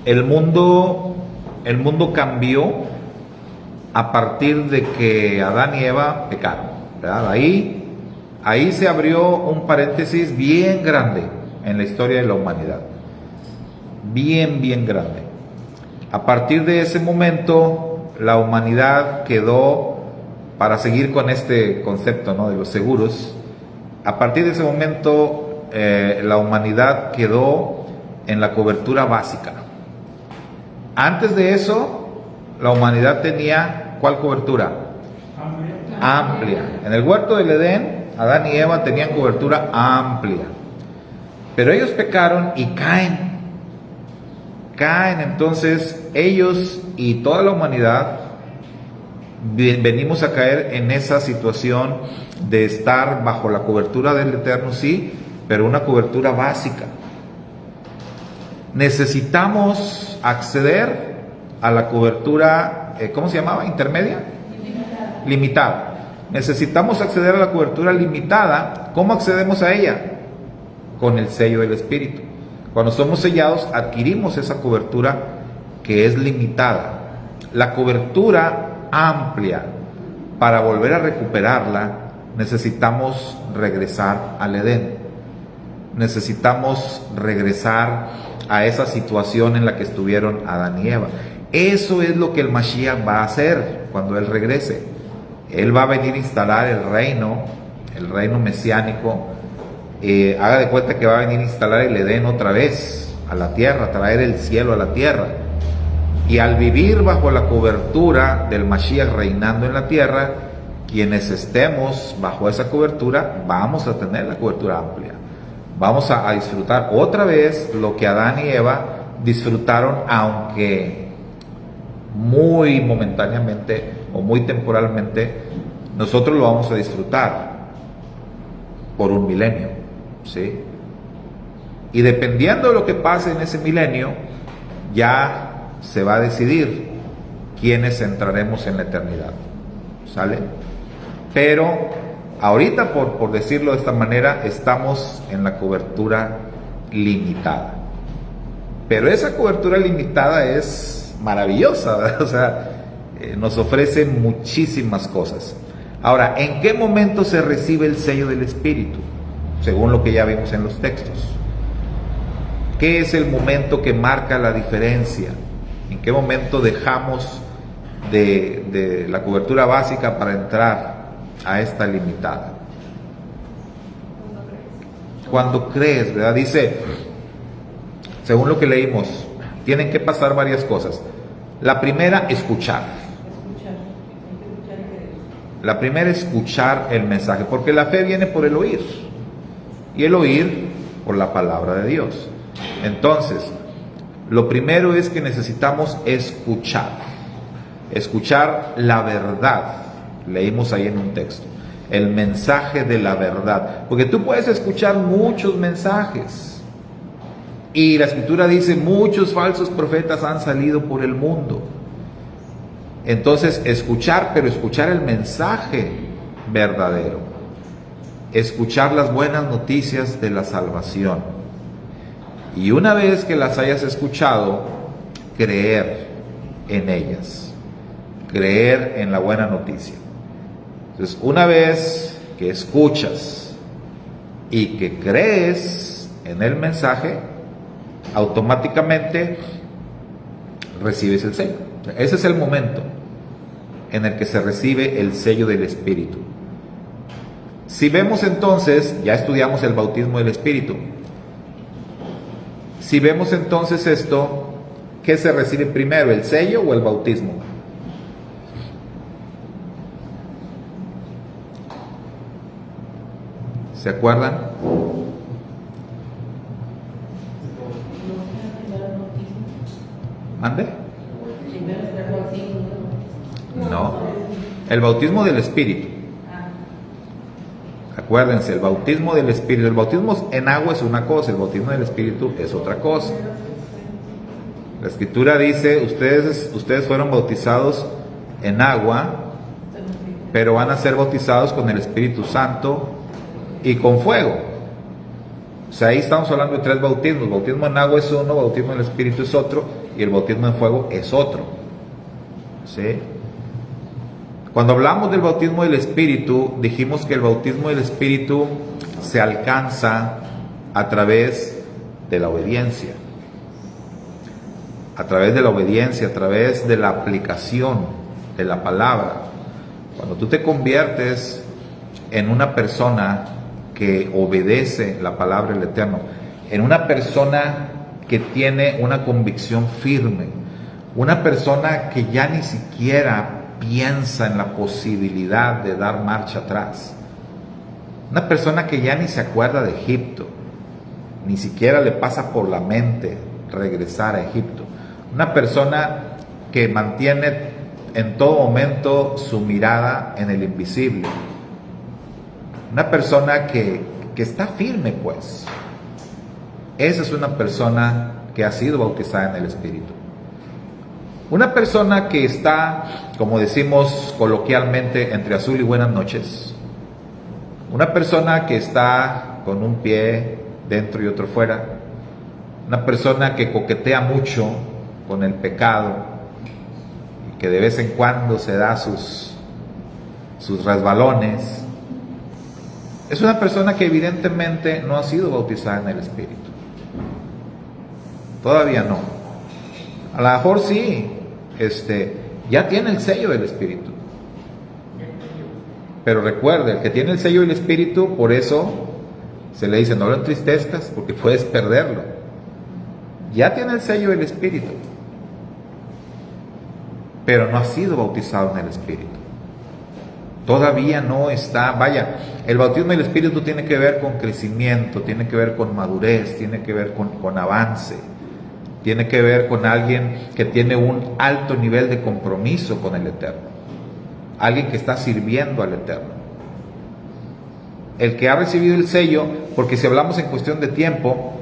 el mundo cambió a partir de que Adán y Eva pecaron, ¿verdad? Ahí se abrió un paréntesis bien grande en la historia de la humanidad, bien grande. A partir de ese momento, la humanidad quedó, para seguir con este concepto, ¿no?, de los seguros, a partir de ese momento la humanidad quedó en la cobertura básica. Antes de eso, la humanidad tenía, ¿cuál cobertura? Amplia. En el huerto del Edén, Adán y Eva tenían cobertura amplia. Pero ellos pecaron y caen. Entonces ellos y toda la humanidad venimos a caer en esa situación de estar bajo la cobertura del Eterno, sí, pero una cobertura básica. Necesitamos acceder a la cobertura, ¿cómo se llamaba? ¿Intermedia? Limitada. Necesitamos acceder a la cobertura limitada. ¿Cómo accedemos a ella? Con el sello del Espíritu. Cuando somos sellados, adquirimos esa cobertura que es limitada. La cobertura amplia, para volver a recuperarla, necesitamos regresar al Edén. Necesitamos regresar a esa situación en la que estuvieron Adán y Eva. Eso es lo que el Mashiach va a hacer cuando Él regrese. Él va a venir a instalar el reino mesiánico. Haga de cuenta que va a venir a instalar el Edén otra vez a la tierra, traer el cielo a la tierra. Y al vivir bajo la cobertura del Mashiach reinando en la tierra, quienes estemos bajo esa cobertura, vamos a tener la cobertura amplia. Vamos a disfrutar otra vez lo que Adán y Eva disfrutaron, aunque muy momentáneamente o muy temporalmente, nosotros lo vamos a disfrutar por un milenio, ¿sí? Y dependiendo de lo que pase en ese milenio, ya se va a decidir quiénes entraremos en la eternidad, ¿sale? Pero ahorita, por decirlo de esta manera, estamos en la cobertura limitada. Pero esa cobertura limitada es maravillosa, ¿verdad? O sea, nos ofrece muchísimas cosas. Ahora, ¿en qué momento se recibe el sello del Espíritu? Según lo que ya vimos en los textos. ¿Qué es el momento que marca la diferencia? ¿En qué momento dejamos de la cobertura básica para entrar a esta limitada? cuando crees, ¿verdad? Dice, según lo que leímos, tienen que pasar varias cosas. La primera, escuchar. La primera, escuchar el mensaje, porque la fe viene por el oír, y el oír por la palabra de Dios. Entonces, lo primero es que necesitamos escuchar la verdad. Leímos ahí en un texto, el mensaje de la verdad, porque tú puedes escuchar muchos mensajes, y la escritura dice, muchos falsos profetas han salido por el mundo. Entonces, escuchar, pero escuchar el mensaje verdadero, escuchar las buenas noticias de la salvación, y una vez que las hayas escuchado, creer en ellas, creer en la buena noticia. Entonces, una vez que escuchas y que crees en el mensaje, automáticamente recibes el sello. Ese es el momento en el que se recibe el sello del Espíritu. Si vemos entonces, ya estudiamos el bautismo del Espíritu. Si vemos entonces esto, ¿qué se recibe primero, el sello o el bautismo? ¿Se acuerdan? ¿Ande? No, el bautismo del Espíritu. Acuérdense, el bautismo del Espíritu, el bautismo en agua es una cosa, el bautismo del Espíritu es otra cosa. La Escritura dice, ustedes fueron bautizados en agua, pero van a ser bautizados con el Espíritu Santo y con fuego. O sea, ahí estamos hablando de tres bautismos. El bautismo en agua es uno, el bautismo del Espíritu es otro, y el bautismo en fuego es otro. ¿Sí? Cuando hablamos del bautismo del Espíritu, dijimos que el bautismo del Espíritu se alcanza a través de la obediencia. A través de la obediencia, a través de la aplicación de la palabra. Cuando tú te conviertes en una persona que obedece la palabra del Eterno, en una persona que tiene una convicción firme, una persona que ya ni siquiera piensa en la posibilidad de dar marcha atrás, una persona que ya ni se acuerda de Egipto, ni siquiera le pasa por la mente regresar a Egipto, una persona que mantiene en todo momento su mirada en el invisible, una persona que está firme, pues. Esa es una persona que ha sido bautizada en el Espíritu. Una persona que está, como decimos coloquialmente, entre azul y buenas noches. Una persona que está con un pie dentro y otro fuera. Una persona que coquetea mucho con el pecado y que de vez en cuando se da sus resbalones. Es una persona que evidentemente no ha sido bautizada en el Espíritu. Todavía no. A lo mejor sí, ya tiene el sello del Espíritu. Pero recuerde, el que tiene el sello del Espíritu, por eso se le dice, no lo entristezcas, porque puedes perderlo. Ya tiene el sello del Espíritu, pero no ha sido bautizado en el Espíritu. Todavía no está, vaya, el bautismo del Espíritu tiene que ver con crecimiento, tiene que ver con madurez, tiene que ver con avance, tiene que ver con alguien que tiene un alto nivel de compromiso con el Eterno, alguien que está sirviendo al Eterno. El que ha recibido el sello, porque si hablamos en cuestión de tiempo,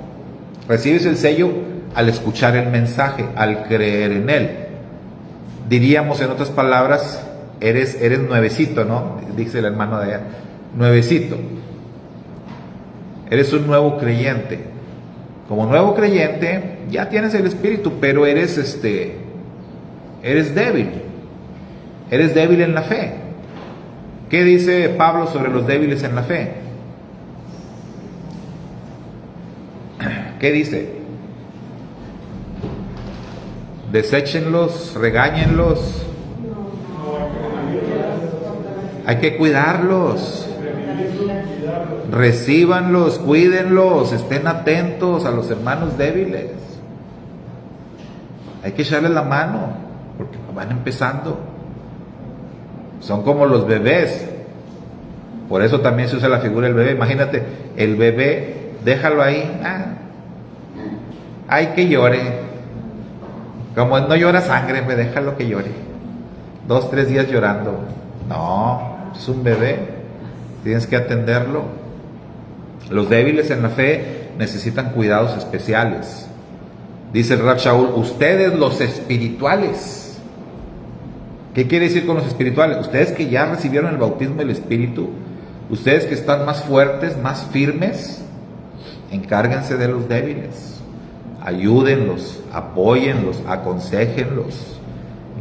recibes el sello al escuchar el mensaje, al creer en él. Diríamos en otras palabras, eres nuevecito, ¿no? Dice el hermano de allá, nuevecito. Eres un nuevo creyente. Como nuevo creyente, ya tienes el Espíritu, pero eres débil. Eres débil en la fe. ¿Qué dice Pablo sobre los débiles en la fe? ¿Qué dice? Deséchenlos, regáñenlos. Hay que cuidarlos. Recíbanlos, cuídenlos, estén atentos a los hermanos débiles. Hay que echarles la mano, porque van empezando. Son como los bebés. Por eso también se usa la figura del bebé. Imagínate, el bebé, déjalo ahí. Hay que llore. Como no llora sangre, déjalo que llore. 2, 3 días llorando. No, es un bebé. Tienes que atenderlo. Los débiles en la fe necesitan cuidados especiales. Dice el Rab Shaul, ustedes los espirituales. ¿Qué quiere decir con los espirituales? Ustedes que ya recibieron el bautismo del Espíritu, ustedes que están más fuertes, más firmes, encárguense de los débiles. Ayúdenlos, apóyenlos, aconséjenlos,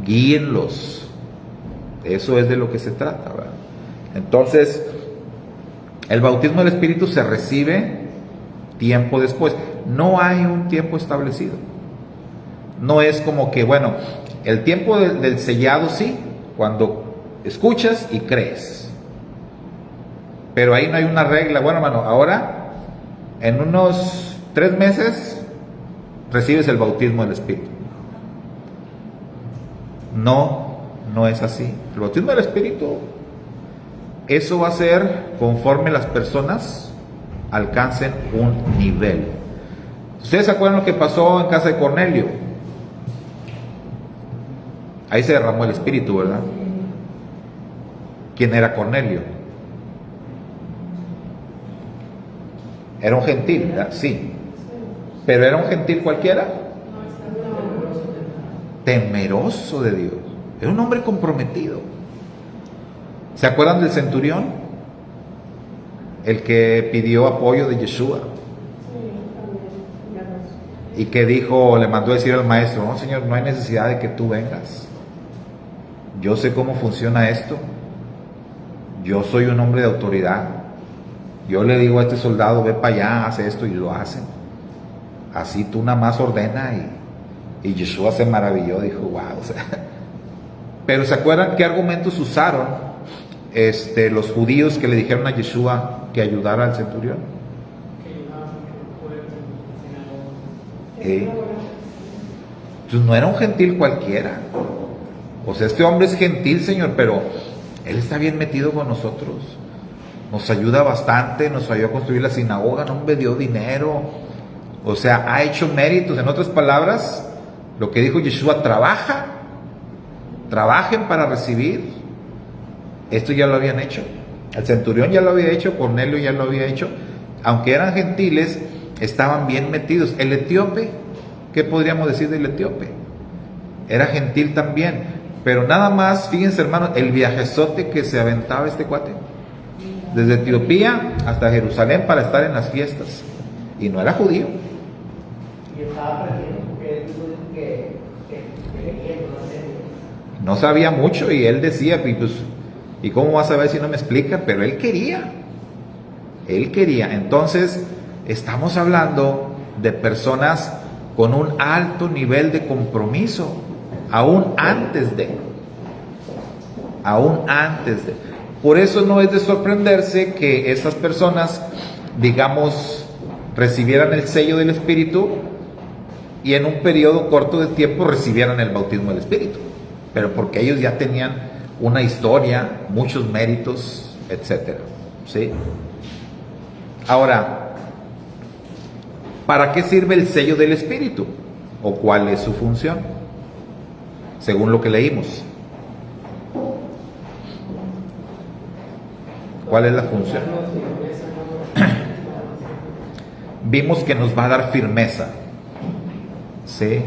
guíenlos. Eso es de lo que se trata, ¿verdad? Entonces, el bautismo del Espíritu se recibe tiempo después. No hay un tiempo establecido. No es como que, bueno, el tiempo del sellado sí, cuando escuchas y crees. Pero ahí no hay una regla. Bueno, hermano, ahora, en unos 3 meses, recibes el bautismo del Espíritu. No, no es así. El bautismo del Espíritu, eso va a ser conforme las personas alcancen un nivel. ¿Ustedes se acuerdan lo que pasó en casa de Cornelio? Ahí se derramó el Espíritu, ¿verdad? ¿Quién era Cornelio? Era un gentil, ¿verdad? Sí. Pero era un gentil cualquiera. Temeroso de Dios. Era un hombre comprometido. ¿Se acuerdan del centurión? El que pidió apoyo de Yeshua. Y que dijo, le mandó a decir al maestro, no, Señor, no hay necesidad de que tú vengas. Yo sé cómo funciona esto. Yo soy un hombre de autoridad. Yo le digo a este soldado, ve para allá, hace esto, y lo hacen. Así tú nada más ordena. Y Yeshua se maravilló, dijo, wow. O sea, pero ¿se acuerdan qué argumentos usaron los judíos que le dijeron a Yeshua que ayudara al centurión? Entonces no era un gentil cualquiera. O sea, este hombre es gentil, Señor, pero él está bien metido con nosotros. Nos ayuda bastante, nos ayudó a construir la sinagoga, no me dio dinero. O sea, ha hecho méritos. En otras palabras, lo que dijo Yeshua, trabajen para recibir. Esto ya lo habían hecho. El centurión ya lo había hecho, Cornelio ya lo había hecho. Aunque eran gentiles, estaban bien metidos. El etíope, ¿qué podríamos decir del etíope? Era gentil también. Pero nada más, fíjense hermanos, el viajezote que se aventaba este cuate. Desde Etiopía hasta Jerusalén para estar en las fiestas. Y no era judío. Y estaba aprendiendo porque él dijo que no sabía mucho y él decía, pues, ¿y cómo vas a ver si no me explica? Pero él quería. Él quería. Entonces, estamos hablando de personas con un alto nivel de compromiso, aún antes de. Por eso no es de sorprenderse que esas personas, digamos, recibieran el sello del Espíritu y en un periodo corto de tiempo recibieran el bautismo del Espíritu. Pero porque ellos ya tenían una historia, muchos méritos, etcétera. ¿Sí? Ahora, ¿para qué sirve el sello del Espíritu? ¿O cuál es su función? Según lo que leímos. ¿Cuál es la función? Vimos que nos va a dar firmeza. ¿Sí?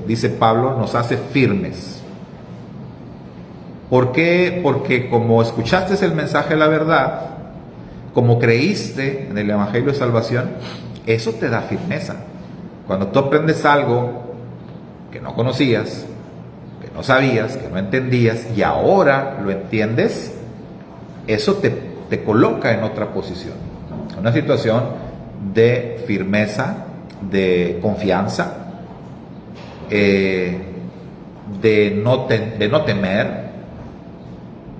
Dice Pablo, nos hace firmes. ¿Por qué? Porque como escuchaste el mensaje de la verdad, como creíste en el Evangelio de Salvación, eso te da firmeza. Cuando tú aprendes algo que no conocías, que no sabías, que no entendías, y ahora lo entiendes, eso te coloca en otra posición, una situación de firmeza, de confianza, de no temer.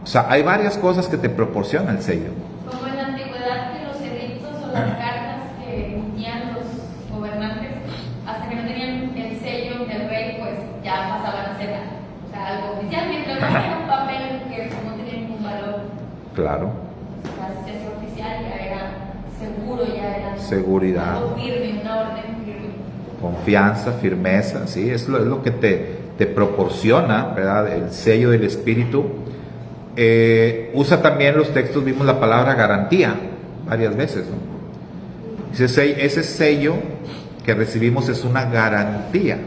O sea, hay varias cosas que te proporciona el sello. Como en la antigüedad las cartas que emitían los gobernantes, hasta que no tenían el sello del rey, pues ya pasaban a ser algo oficial, mientras no era un papel que no tenía ningún valor. Claro. La se hacía oficial, ya era seguro, ya era Seguridad. algo firme, una orden firme. Confianza, firmeza, sí, es lo que te proporciona, ¿verdad? El sello del Espíritu. Usa también los textos, vimos la palabra garantía varias veces, ¿no? Ese sello que recibimos es una garantía.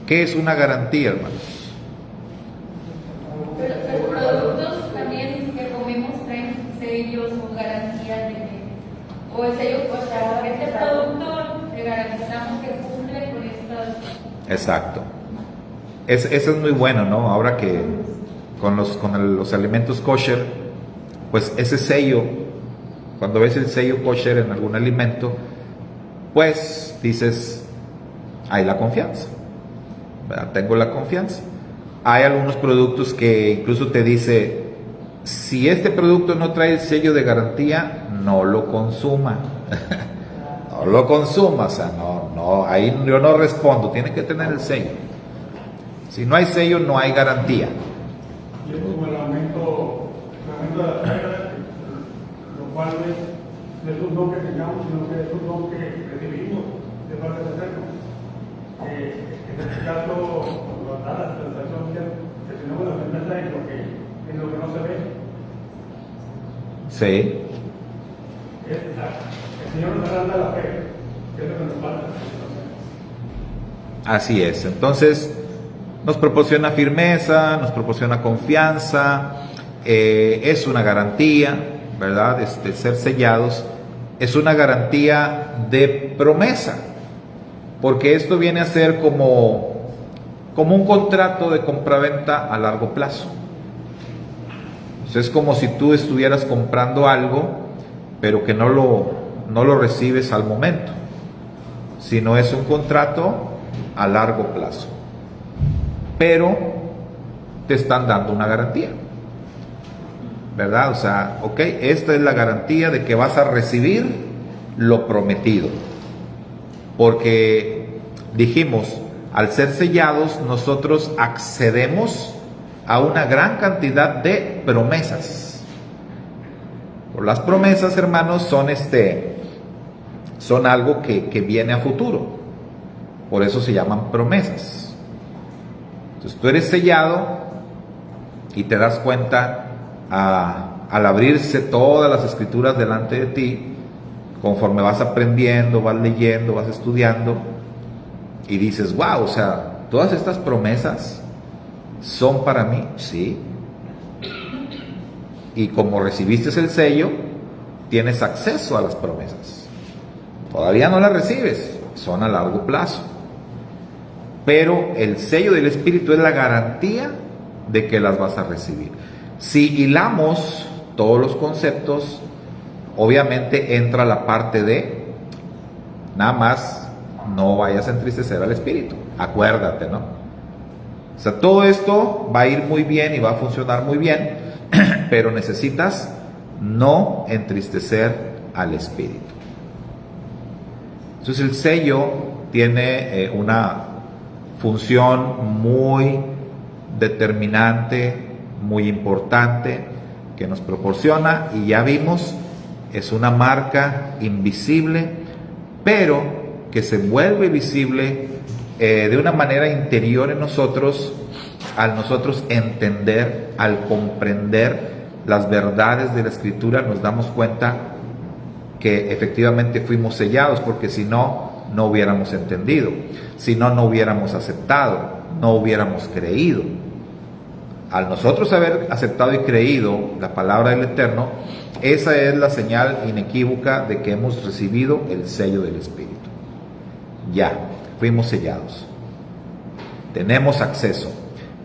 ¿Qué es una garantía, hermanos? Pero los productos también que comemos traen sellos o garantías de que, o el sello, o sea, este producto le garantizamos que cumple con estas. Exacto. Eso es muy bueno, ¿no? Ahora que con los alimentos kosher, pues ese sello, cuando ves el sello kosher en algún alimento, pues dices, hay la confianza, ¿verdad? Tengo la confianza. Hay algunos productos que incluso te dice, si este producto no trae el sello de garantía, no lo consuma. No lo consuma, o sea, no, ahí yo no respondo, tiene que tener el sello. Si no hay sello, no hay garantía. Y es como el aumento de las reglas, lo cual no es un don que tengamos, sino que es un don que recibimos de parte de hacerlo. En este caso, cuando da la transacción, que tenemos la firmeza en lo que no se ve. Sí. El Señor nos da la fe, que es lo que nos falta. Así es. Entonces, nos proporciona firmeza, nos proporciona confianza, es una garantía, ¿verdad? Ser sellados es una garantía de promesa, porque esto viene a ser como un contrato de compraventa a largo plazo. Es como si tú estuvieras comprando algo, pero que no lo recibes al momento, sino es un contrato a largo plazo, pero te están dando una garantía, ¿verdad? O sea, ok, esta es la garantía de que vas a recibir lo prometido, porque dijimos, al ser sellados, nosotros accedemos a una gran cantidad de promesas. Las promesas, hermanos, son algo que viene a futuro, por eso se llaman promesas. Entonces tú eres sellado y te das cuenta al abrirse todas las escrituras delante de ti, conforme vas aprendiendo, vas leyendo, vas estudiando, y dices, wow, o sea, todas estas promesas son para mí, sí. Y como recibiste el sello, tienes acceso a las promesas. Todavía no las recibes, son a largo plazo. Pero el sello del Espíritu es la garantía de que las vas a recibir. Si hilamos todos los conceptos, obviamente entra la parte de, nada más no vayas a entristecer al Espíritu. Acuérdate, ¿no? O sea, todo esto va a ir muy bien y va a funcionar muy bien, pero necesitas no entristecer al Espíritu. Entonces el sello tiene una función muy determinante, muy importante, que nos proporciona, y ya vimos, es una marca invisible, pero que se vuelve visible de una manera interior en nosotros, al nosotros entender, al comprender las verdades de la Escritura, nos damos cuenta que efectivamente fuimos sellados, porque si no, no hubiéramos entendido, si no, no hubiéramos aceptado, no hubiéramos creído. Al nosotros haber aceptado y creído la palabra del Eterno, esa es la señal inequívoca de que hemos recibido el sello del Espíritu. Ya, fuimos sellados, tenemos acceso,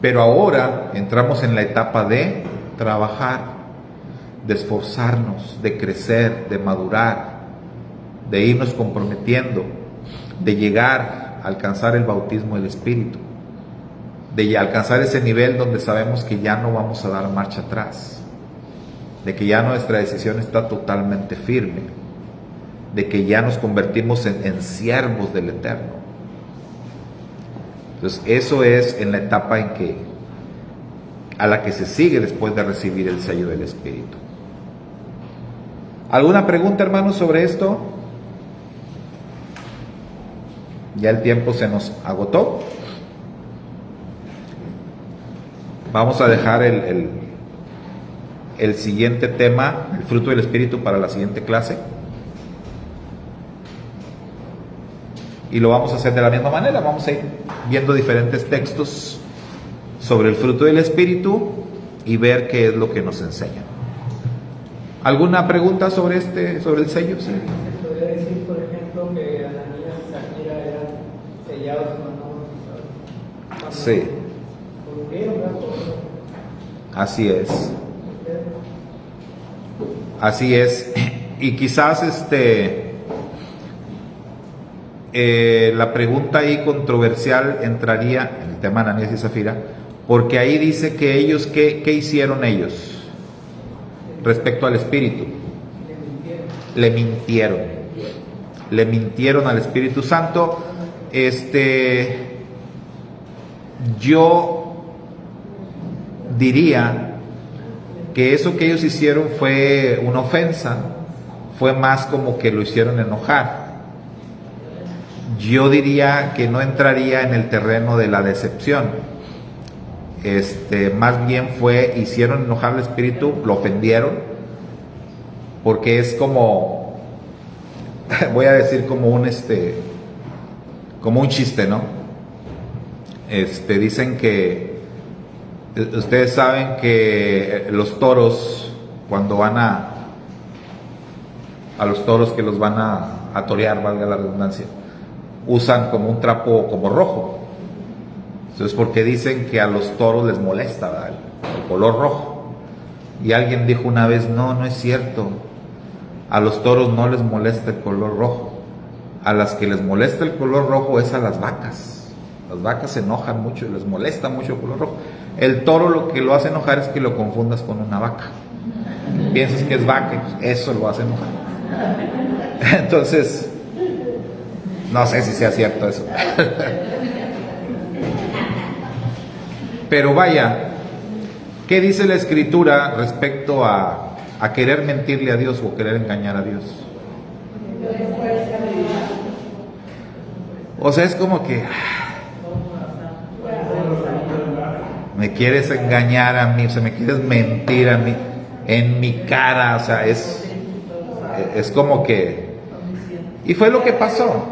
pero ahora entramos en la etapa de trabajar, de esforzarnos, de crecer, de madurar, de irnos comprometiendo, de llegar a alcanzar el bautismo del Espíritu, de alcanzar ese nivel donde sabemos que ya no vamos a dar marcha atrás, de que ya nuestra decisión está totalmente firme. de que ya nos convertimos en siervos del Eterno. Entonces, eso es en la etapa a la que se sigue después de recibir el sello del Espíritu. ¿Alguna pregunta, hermanos, sobre esto? Ya el tiempo se nos agotó. Vamos a dejar el siguiente tema, el fruto del Espíritu, para la siguiente clase. Y lo vamos a hacer de la misma manera. Vamos a ir viendo diferentes textos sobre el fruto del Espíritu y ver qué es lo que nos enseña. ¿Alguna pregunta sobre el sello? Sí. Se podría decir, por ejemplo, que Ananías y Zafira eran sellados cuando Sí. murieron, ¿verdad? Así es. Así es. Y quizás la pregunta ahí controversial entraría en el tema de Ananías y Zafira, porque ahí dice que ellos, ¿qué hicieron ellos respecto al Espíritu? Le mintieron al Espíritu Santo. Yo diría que eso que ellos hicieron fue una ofensa, fue más como que lo hicieron enojar. Yo diría que no entraría en el terreno de la decepción. Más bien hicieron enojar al Espíritu, lo ofendieron, porque es como, voy a decir como un chiste, ¿no? Dicen que, ustedes saben que los toros, cuando van a los toros que los van a torear, valga la redundancia, usan como un trapo como rojo. Entonces, porque dicen que a los toros les molesta, ¿verdad?, el color rojo. Y alguien dijo una vez, no es cierto, a los toros no les molesta el color rojo, a las que les molesta el color rojo es a las vacas. Las vacas se enojan mucho y les molesta mucho el color rojo. El toro lo que lo hace enojar es que lo confundas con una vaca, piensas que es vaca, eso lo hace enojar. Entonces, no sé si sea cierto eso. Pero vaya, ¿qué dice la Escritura respecto a querer mentirle a Dios o querer engañar a Dios? O sea, es como que me quieres engañar a mí, o sea, me quieres mentir a mí en mi cara, o sea, es como que, y fue lo que pasó.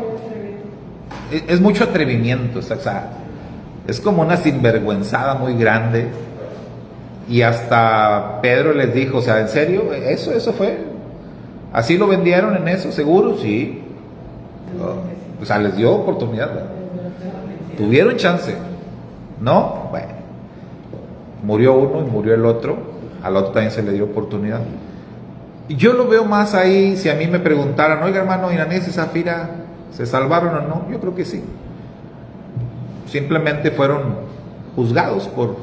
Es mucho atrevimiento, o sea, es como una sinvergüenzada muy grande. Y hasta Pedro les dijo, o sea, ¿en serio? ¿Eso fue? ¿Así lo vendieron en eso? ¿Seguro? Sí. O sea, les dio oportunidad, ¿verdad? Tuvieron chance. ¿No? Bueno. Murió uno y murió el otro. Al otro también se le dio oportunidad. Y yo lo veo más ahí, si a mí me preguntaran, oiga hermano, Ananías y Zafira, ¿se salvaron o no? Yo creo que sí. Simplemente fueron juzgados por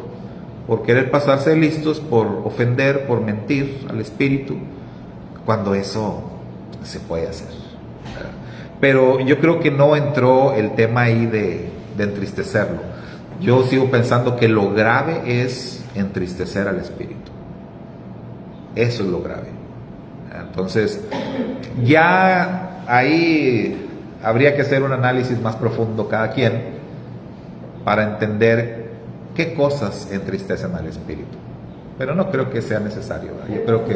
querer pasarse de listos, por ofender, por mentir al Espíritu, cuando eso se puede hacer. Pero yo creo que no entró el tema ahí de entristecerlo. Yo sigo pensando que lo grave es entristecer al Espíritu. Eso es lo grave. Entonces, ya ahí habría que hacer un análisis más profundo cada quien para entender qué cosas entristecen al Espíritu. Pero no creo que sea necesario, ¿verdad? Yo creo que...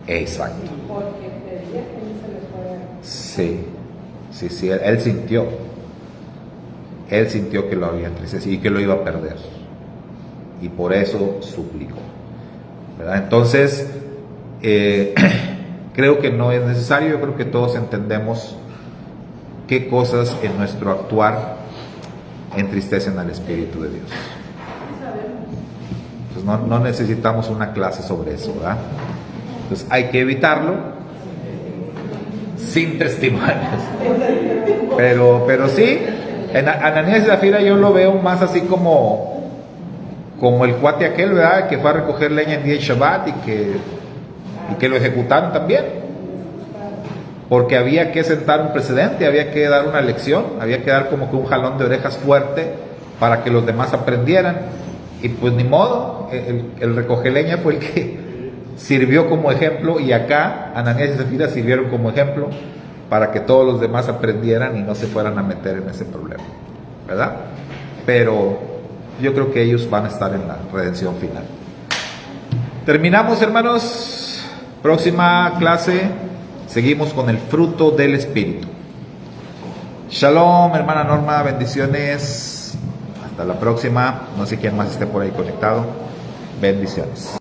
Exacto. Porque pedía que no se le fuera. Sí, él sintió. Él sintió que lo había entristecido y que lo iba a perder. Y por eso suplicó, ¿verdad? Entonces, creo que no es necesario. Yo creo que todos entendemos qué cosas en nuestro actuar entristecen al Espíritu de Dios. Entonces no necesitamos una clase sobre eso, ¿verdad? Entonces hay que evitarlo sin testimonios. Pero sí, en Ananías y Zafira yo lo veo más así como el cuate aquel, ¿verdad?, que fue a recoger leña en día de Shabbat y que y que lo ejecutaron también, porque había que sentar un precedente, había que dar una lección, había que dar como que un jalón de orejas fuerte para que los demás aprendieran. Y pues ni modo, el recoge-leña fue el que sirvió como ejemplo, y acá Ananías y Zafira sirvieron como ejemplo para que todos los demás aprendieran y no se fueran a meter en ese problema, ¿verdad? Pero yo creo que ellos van a estar en la redención final. Terminamos, hermanos. Próxima clase seguimos con el fruto del Espíritu. Shalom, hermana Norma, bendiciones. Hasta la próxima. No sé quién más esté por ahí conectado. Bendiciones.